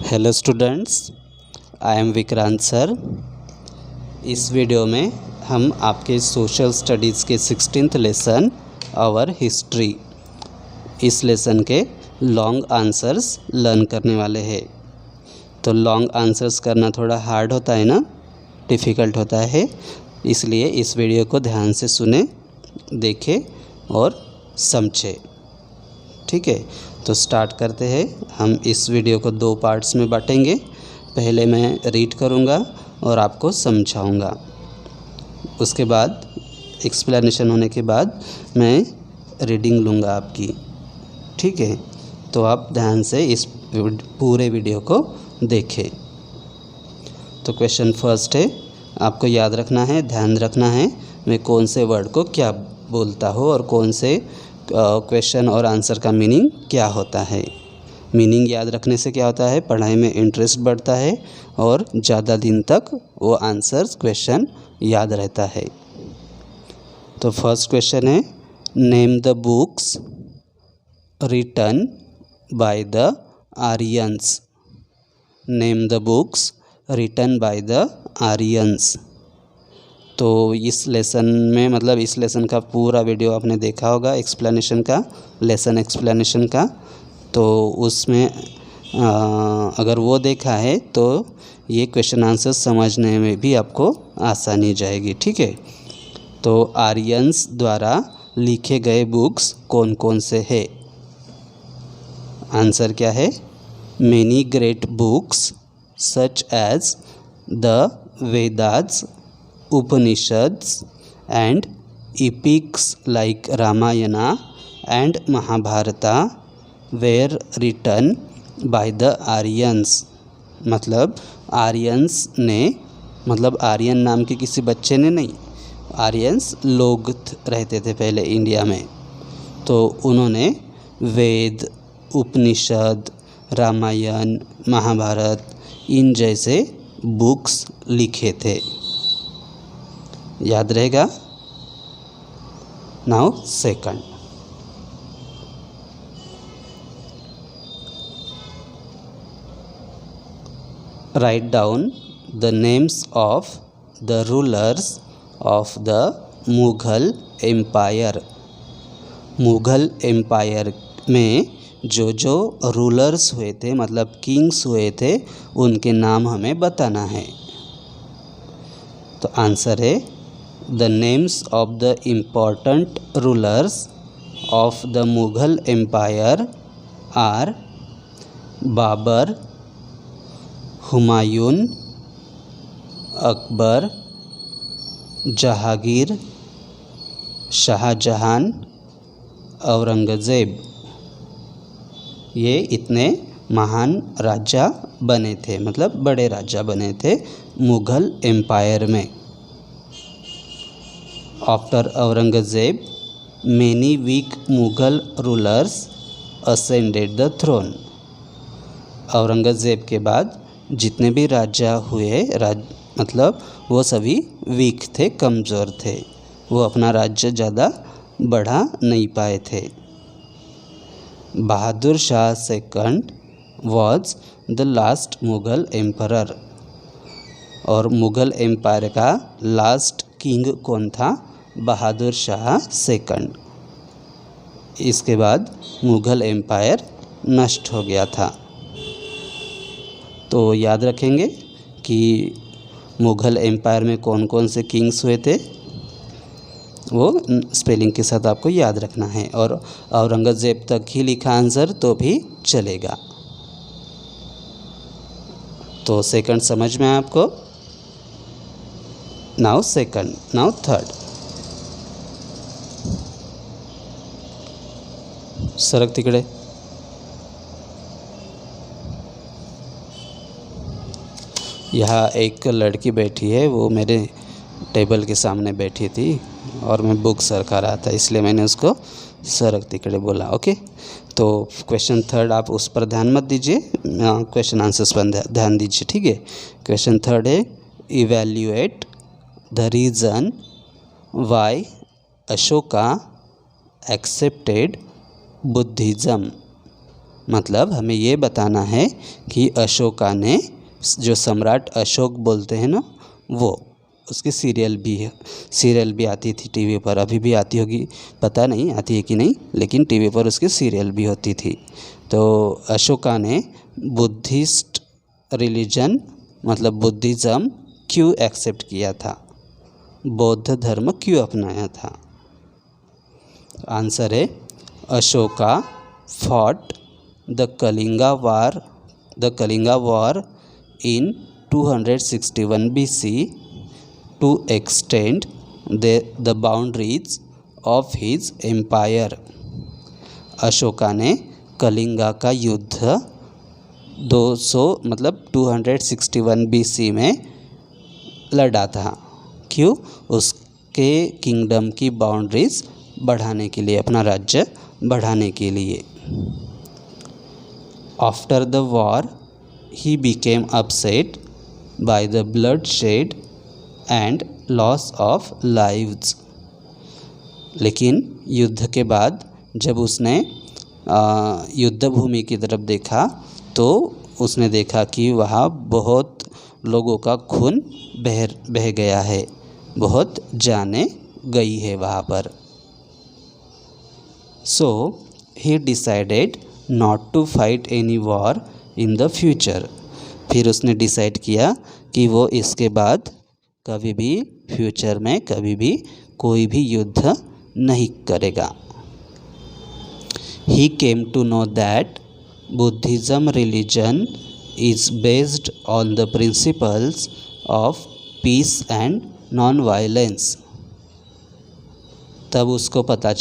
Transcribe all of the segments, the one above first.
Hello students, I am Vikrant sir. इस video में हम आपके सोशल स्टडीज़ के 16th लेसन आवर हिस्ट्री, इस लेसन के लॉन्ग आंसर्स लर्न करने वाले हैं। तो लॉन्ग आंसर्स करना थोड़ा हार्ड होता है ना, डिफ़िकल्ट होता है, इसलिए इस वीडियो को ध्यान से सुने, देखें और समझें। ठीक है, तो स्टार्ट करते हैं। हम इस वीडियो को 2 पार्ट्स में बांटेंगे। पहले मैं रीड करूँगा और आपको समझाऊँगा। उसके बाद एक्सप्लेनेशन होने के बाद मैं रीडिंग लूँगा आपकी। ठीक है, तो आप ध्यान से इस पूरे वीडियो को देखें। तो क्वेश्चन फर्स्ट है, आपको याद रखना है, ध्यान रखना है मैं कौन से वर्ड को क्या बोलता हूँ और कौन से क्वेश्चन और आंसर का मीनिंग क्या होता है। मीनिंग याद रखने से क्या होता है, पढ़ाई में इंटरेस्ट बढ़ता है और ज़्यादा दिन तक वो आंसर्स क्वेश्चन याद रहता है। तो फर्स्ट क्वेश्चन है, name the books written by the Aryans. Name the books written by the Aryans. तो इस लेसन में मतलब इस लेसन का पूरा वीडियो आपने देखा होगा, एक्सप्लेनेशन का, लेसन एक्सप्लेनेशन का। तो उसमें अगर वो देखा है तो ये क्वेश्चन आंसर समझने में भी आपको आसानी जाएगी। ठीक है, तो आर्यंस द्वारा लिखे गए बुक्स कौन कौन से हैं? आंसर क्या है? Many great books such as the Vedas, Upanishads and epics like Ramayana and Mahabharata were written by the Aryans। मतलब आर्यंस ने, मतलब आर्यन नाम के किसी बच्चे ने नहीं, आर्यंस लोग रहते थे पहले इंडिया में। तो उन्होंने वेद, उपनिषद, रामायण, महाभारत इन जैसे बुक्स लिखे थे। याद रहेगा। Now second, write down the names of the rulers of the Mughal empire. Mughal empire में जो जो रूलर्स हुए थे, मतलब किंग्स हुए थे, उनके नाम हमें बताना है। तो आंसर है, The names of the important rulers of the Mughal Empire are Babar, Humayun, Akbar, Jahangir, Shahjahan, Aurangzeb. ये इतने महान राजा बने थे, मतलब बड़े राजा बने थे मुग़ल एम्पायर में। After Aurangzeb many weak Mughal rulers ascended the throne. Aurangzeb के बाद जितने भी राजा हुए, मतलब वो सभी वीक थे, कमज़ोर थे, वो अपना राज्य ज़्यादा बढ़ा नहीं पाए थे। Bahadur Shah second was the last Mughal emperor. और मुग़ल एम्पायर का लास्ट किंग कौन था? बहादुर शाह सेकंड। इसके बाद मुग़ल एम्पायर नष्ट हो गया था। तो याद रखेंगे कि मुग़ल एम्पायर में कौन कौन से किंग्स हुए थे, वो स्पेलिंग के साथ आपको याद रखना है। और औरंगज़ेब तक ही लिखा आंसर तो भी चलेगा। तो सेकंड समझ में आया आपको? Now second, now third. सरक तिकडे। यहाँ एक लड़की बैठी है, वो मेरे टेबल के सामने बैठी थी और मैं बुक सरका रहा था, इसलिए मैंने उसको सरक तिकडे बोला। ओके, तो क्वेश्चन थर्ड आप उस पर ध्यान मत दीजिए, क्वेश्चन आंसर्स पर ध्यान दीजिए। ठीक है, क्वेश्चन थर्ड है, evaluate the reason why Ashoka accepted Buddhism. मतलब हमें ये बताना है कि अशोका ने, जो सम्राट अशोक बोलते हैं ना, वो उसकी सीरियल भी आती थी टीवी पर, अभी भी आती होगी, पता नहीं आती है कि नहीं, लेकिन टीवी पर उसकी सीरियल भी होती थी। तो अशोका ने बुद्धिस्ट रिलीजन मतलब बुद्धिज़्म क्यों एक्सेप्ट किया था, बौद्ध धर्म क्यों अपनाया था? आंसर है Ashoka fought the Kalinga war in 261 BC to extend the boundaries of his empire। Ashoka ने कलिंगा का युद्ध 261 BC में लड़ा था। क्यों? उसके किंगडम की बाउंड्रीज बढ़ाने के लिए, अपना राज्य बढ़ाने के लिए। After the war he became upset by the bloodshed and loss of lives। लेकिन युद्ध के बाद जब उसने युद्ध भूमि की तरफ देखा तो उसने देखा कि वहाँ बहुत लोगों का खून बह गया है, बहुत जानें गई है वहाँ पर। So he decided not to fight any war in the future. फिर उसने डिसाइड किया कि वो इसके बाद कभी भी फ्यूचर में कभी भी कोई भी युद्ध नहीं करेगा। He came to know that Buddhism religion is based on the principles of peace and non violence. तब उसको पता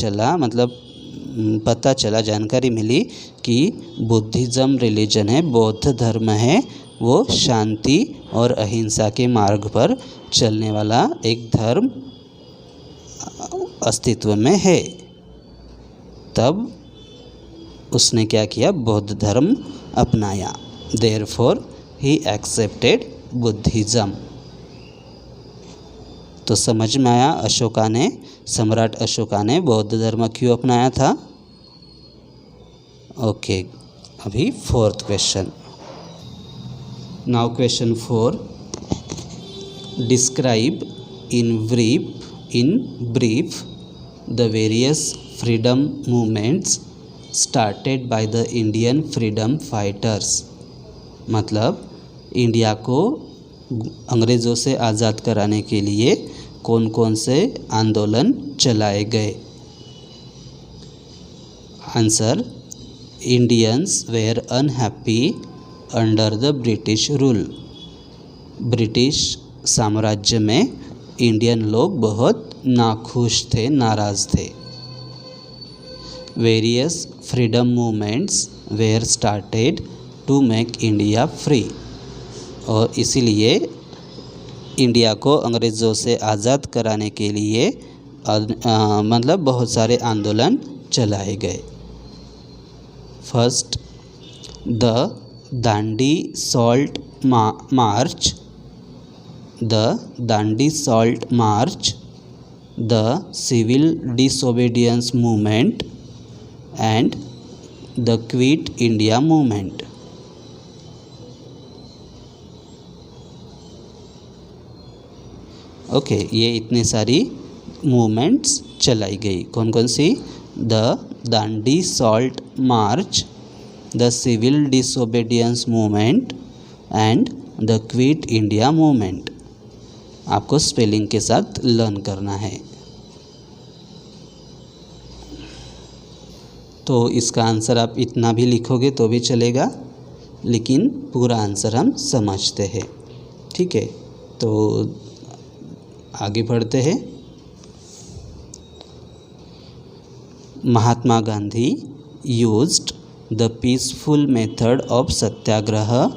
चला जानकारी मिली कि बुद्धिज़्म रिलीजन है, बौद्ध धर्म है, वो शांति और अहिंसा के मार्ग पर चलने वाला एक धर्म अस्तित्व में है। तब उसने क्या किया? बौद्ध धर्म अपनाया। Therefore he accepted Buddhism. तो समझ में आया सम्राट अशोका ने बौद्ध धर्म क्यों अपनाया था? ओके, अभी fourth question. Now question 4, describe in brief the various freedom movements started by the Indian freedom fighters. मतलब इंडिया को अंग्रेज़ों से आज़ाद कराने के लिए कौन कौन से आंदोलन चलाए गए? Answer, Indians were unhappy under the British rule. British साम्राज्य में इंडियन लोग बहुत नाखुश थे, नाराज़ थे। Various freedom movements were started to make India free. और इसीलिए इंडिया को अंग्रेज़ों से आज़ाद कराने के लिए मतलब बहुत सारे आंदोलन चलाए गए। First, the Dandi salt march, the civil disobedience movement and the quit India movement. Okay, ये इतनी सारी मूवमेंट्स चलाई गई। कौन कौन सी? The Dandi salt march, the civil disobedience movement and the quit India movement. आपको स्पेलिंग के साथ लर्न करना है। तो इसका आंसर आप इतना भी लिखोगे तो भी चलेगा, लेकिन पूरा आंसर हम समझते हैं। ठीक है, तो आगे बढ़ते हैं। Mahatma Gandhi used the peaceful method of satyagraha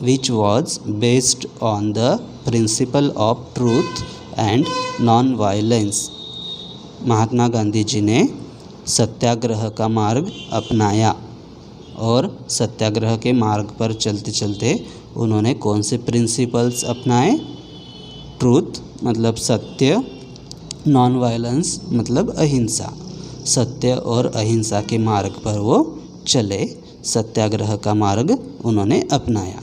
which was based on the principle of truth and non violence. Mahatma Gandhi ji ने सत्याग्रह का मार्ग अपनाया और सत्याग्रह के मार्ग पर चलते चलते उन्होंने कौन से प्रिंसिपल्स अपनाए? ट्रूथ मतलब सत्य, नॉन वायलेंस मतलब अहिंसा। सत्य और अहिंसा के मार्ग पर वो चले सत्याग्रह का मार्ग उन्होंने अपनाया।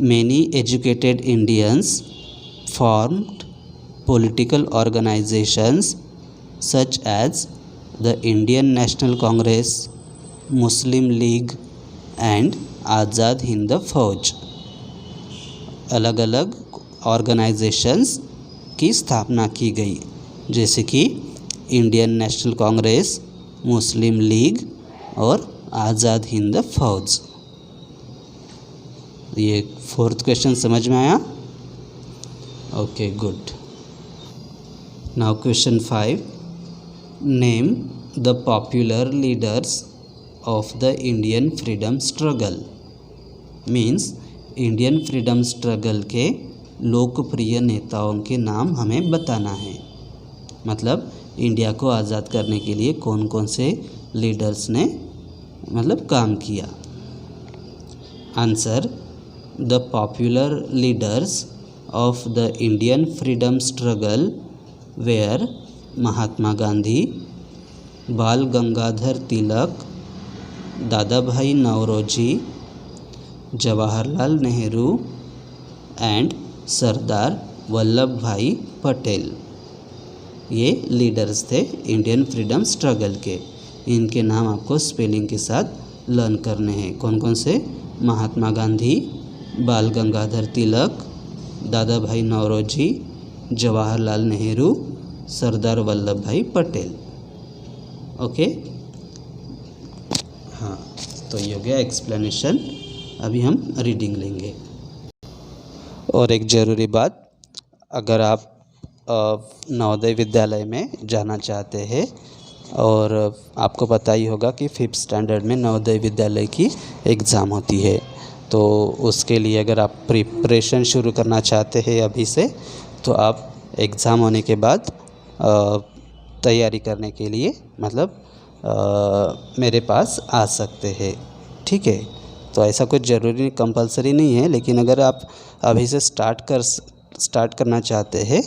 Many educated Indians formed political organizations such as the Indian National Congress, Muslim League and Azad Hind फौज। अलग अलग ऑर्गेनाइजेशंस की स्थापना की गई, जैसे कि इंडियन नेशनल कांग्रेस, मुस्लिम लीग और आज़ाद हिंद फौज। ये 4th क्वेश्चन समझ में आया? Okay, good. Now question 5, name the popular leaders of the Indian freedom struggle. Means Indian freedom struggle के लोकप्रिय नेताओं के नाम हमें बताना है। मतलब इंडिया को आज़ाद करने के लिए कौन कौन से लीडर्स ने काम किया। Answer, the popular leaders of the Indian freedom struggle were Mahatma Gandhi, Bal Gangadhar Tilak, Dadabhai Naoroji, Jawaharlal Nehru and Sardar Vallabhbhai Patel. ये लीडर्स थे इंडियन फ्रीडम स्ट्रगल के। इनके नाम आपको स्पेलिंग के साथ लर्न करने हैं। कौन कौन से? महात्मा गांधी, बाल गंगाधर तिलक, दादा भाई नौरोजी, जवाहरलाल नेहरू, सरदार वल्लभ भाई पटेल। ओके, हाँ, तो ये हो गया एक्सप्लेनेशन। अभी हम रीडिंग लेंगे। और एक ज़रूरी बात, अगर आप नवोदय विद्यालय में जाना चाहते हैं, और आपको पता ही होगा कि 5th स्टैंडर्ड में नवोदय विद्यालय की एग्ज़ाम होती है, तो उसके लिए अगर आप प्रिपरेशन शुरू करना चाहते हैं अभी से, तो आप एग्ज़ाम होने के बाद तैयारी करने के लिए मेरे पास आ सकते हैं। ठीक है, तो ऐसा कुछ ज़रूरी कंपलसरी नहीं है, लेकिन अगर आप अभी से स्टार्ट करना चाहते हैं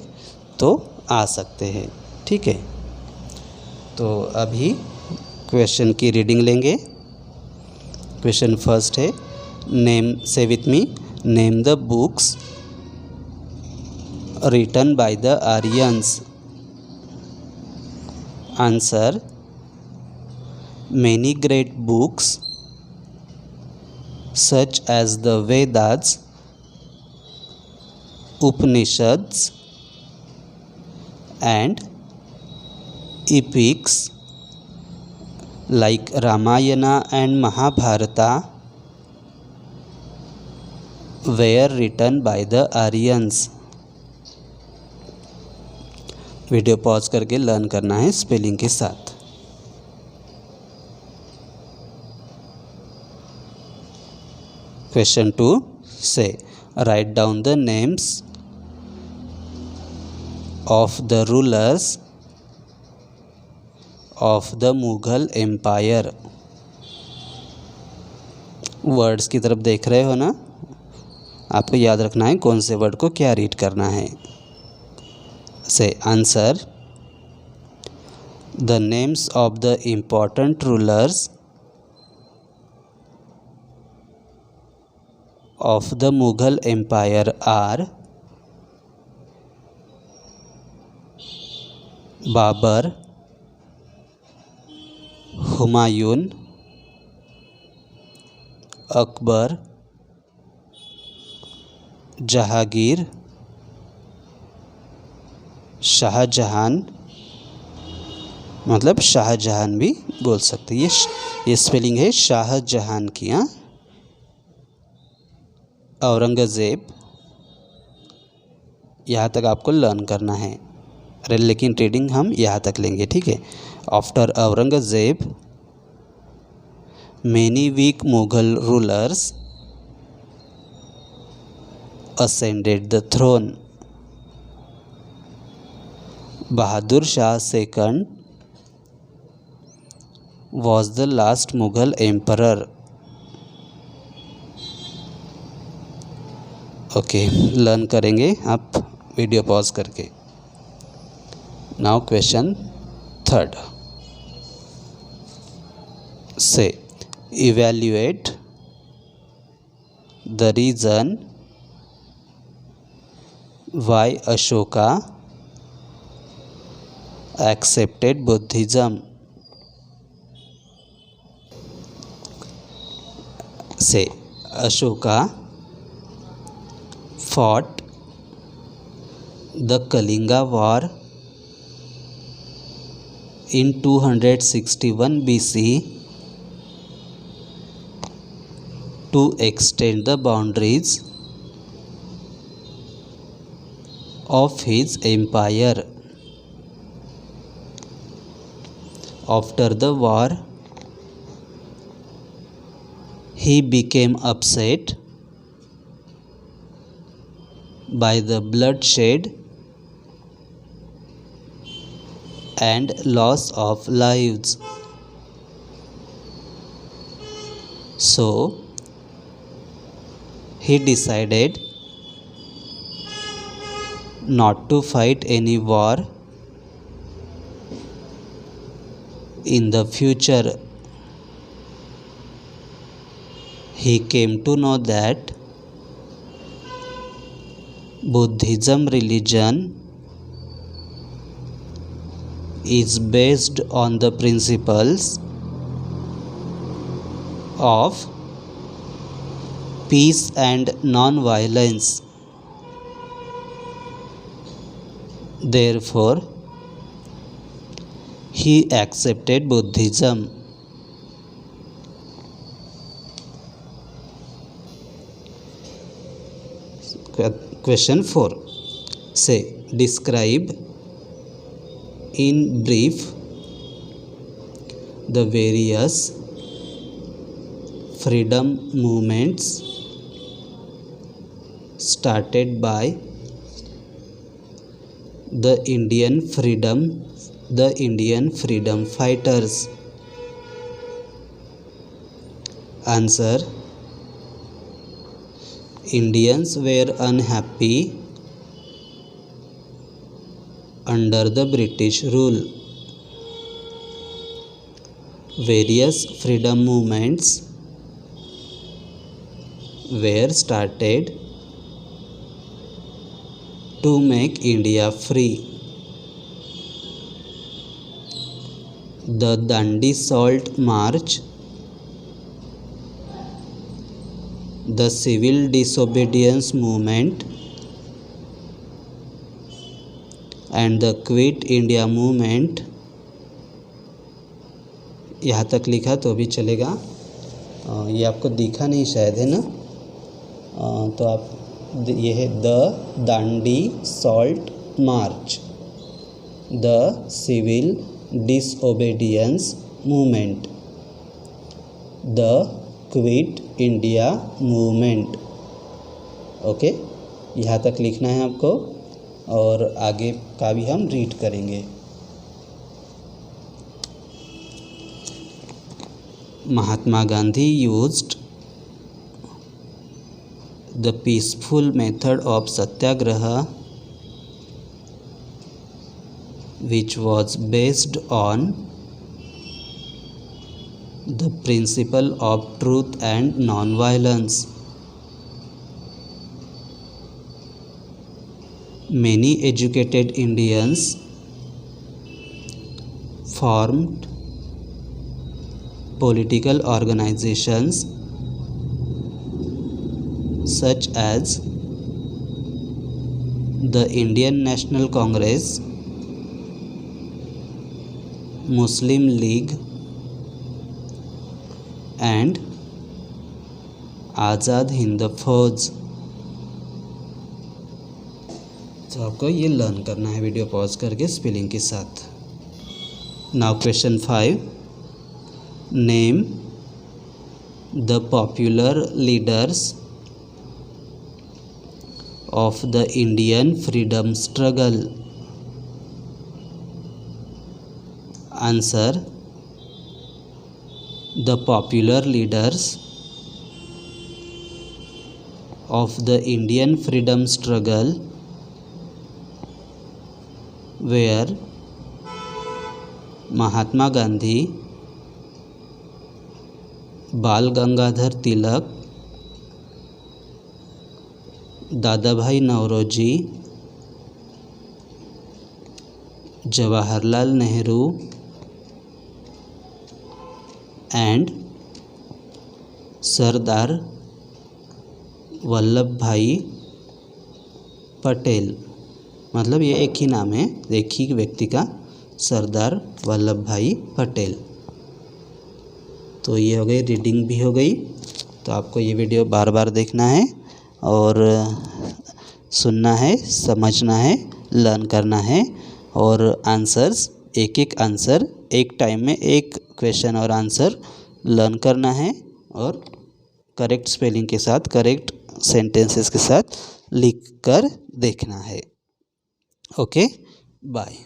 तो आ सकते हैं। ठीक है, तो अभी क्वेश्चन की रीडिंग लेंगे। क्वेश्चन फर्स्ट है, name, say with me, name the books written by the Aryans. Answer, many great books such as the Vedas, Upanishads and epics like Ramayana and Mahabharata were written by the Aryans। Video pause करके learn करना है spelling के साथ। Question 2 say, write down the names of the rulers of the Mughal Empire। Words की तरफ देख रहे हो ना? आपको याद रखना है कौन से वर्ड को क्या रीड करना है। से answer, the names of the important rulers of the Mughal Empire are Babur, Humayun, Akbar, Jahangir, Shah Jahan, मतलब शाहजहान भी बोल सकते हैं। ये स्पेलिंग है शाहजहान की। हाँ, औरंगज़ेब, यहाँ तक आपको लर्न करना है, लेकिन रीडिंग हम यहाँ तक लेंगे। ठीक है, after Aurangzeb many weak Mughal rulers ascended the throne। Bahadur Shah second was the last Mughal emperor। Okay, learn करेंगे आप वीडियो पॉज करके। Now question third, Say, evaluate the reason why Ashoka accepted Buddhism. Say, Ashoka fought the Kalinga War in 261 BC to extend the boundaries of his empire. After the war, he became upset by the bloodshed and loss of lives. So, he decided not to fight any war in the future. He came to know that Buddhism religion is based on the principles of peace and non-violence. Therefore, he accepted Buddhism. Question 4. Say, describe in brief the various freedom movements started by the Indian freedom fighters. Answer: Indians were unhappy under the British rule. Various freedom movements were started to make India free. The Dandi Salt March, the Civil Disobedience Movement, and the Quit India Movement. यहाँ तक लिखा तो भी चलेगा। ये आपको दिखा नहीं शायद, है ना? तो आप ये है the Dandi salt march, the civil disobedience movement, the quit India movement. Okay, यहाँ तक लिखना है आपको और आगे का भी हम रीड करेंगे। Mahatma Gandhi used the peaceful method of satyagraha, which was based on the principle of truth and non-violence. Many educated Indians formed political organizations such as the Indian National Congress, Muslim League, and Azad Hind Fauj। तो आपको ये learn करना है video pause करके spelling के साथ। Now question 5, name the popular leaders of the Indian freedom struggle. Answer: the popular leaders of the Indian freedom struggle were Mahatma Gandhi, बाल Gangadhar Tilak, Dadabhai Naoroji, Jawaharlal Nehru and Sardar Vallabhbhai Patel. मतलब ये एक ही नाम है, एक ही व्यक्ति का, सरदार वल्लभ भाई पटेल। तो ये हो गई, रीडिंग भी हो गई। तो आपको ये वीडियो बार बार देखना है और सुनना है, समझना है, लर्न करना है और आंसर्स, एक एक आंसर एक टाइम में, एक क्वेश्चन और आंसर लर्न करना है और करेक्ट स्पेलिंग के साथ, करेक्ट सेंटेंसेस के साथ लिख कर देखना है। Okay, bye.